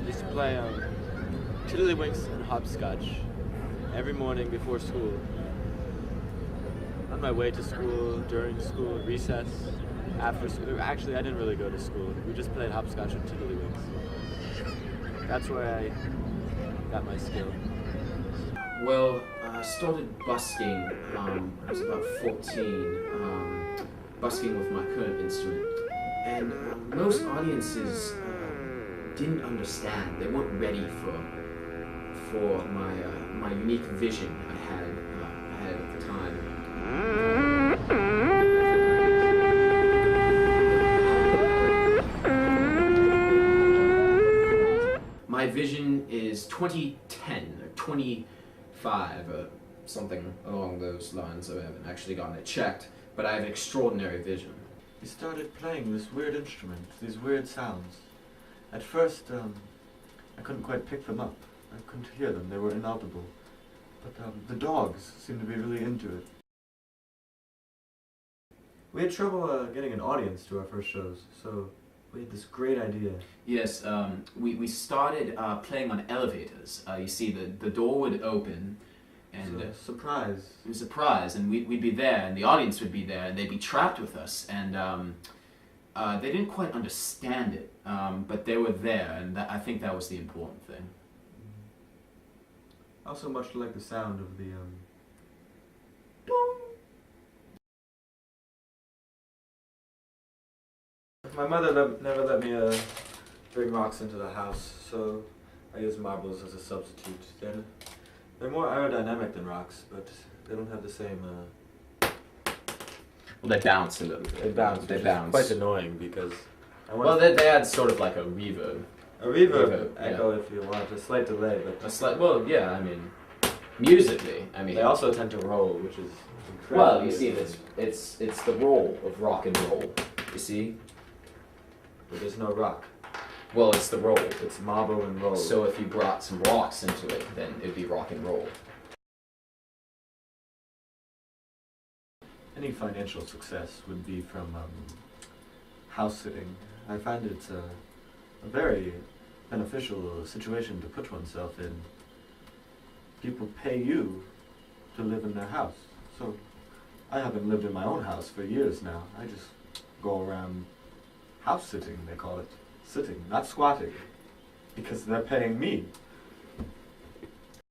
used to play tiddlywinks and hopscotch every morning before school. On my way to school, during school, recess, after school. Actually, I didn't really go to school. We just played hopscotch and tiddlywinks. That's where I got my skill. Well, I started busking when I was about 14, busking with my current instrument. And most audiences didn't understand. They weren't ready for my unique vision I had at the time. My vision is 2010 or 25 or something along those lines. I haven't actually gotten it checked, but I have extraordinary vision. He started playing this weird instrument, these weird sounds. At first, I couldn't quite pick them up. I couldn't hear them, they were inaudible. But the dogs seemed to be really into it. We had trouble getting an audience to our first shows, so we had this great idea. Yes, we started playing on elevators. You see, the door would open, and It was a surprise. it was a surprise, and we'd be there, and the audience would be there, and they'd be trapped with us, and they didn't quite understand it, but they were there, and I think that was the important thing. I also much like the sound of the My mother never let me bring rocks into the house, so I use marbles as a substitute. They're more aerodynamic than rocks, but they don't have the same. Well, they bounce a little bit. They bounce. They which bounce. Is quite annoying because. Well, they had sort of like a reverb. A reverb yeah. echo, if you want, a slight delay, but A slight. Well, yeah. I mean, musically. I mean. they also tend to roll, which is incredible. Well, you see, it's the roll of rock and roll. You see. But there's no rock. Well, it's the roll. It's marble and roll. So if you brought some rocks into it, then it'd be rock and roll. Any financial success would be from house sitting. I find it's a very beneficial situation to put oneself in. People pay you to live in their house. So I haven't lived in my own house for years now. I just go around house sitting, they call it. Sitting, not squatting. Because they're paying me.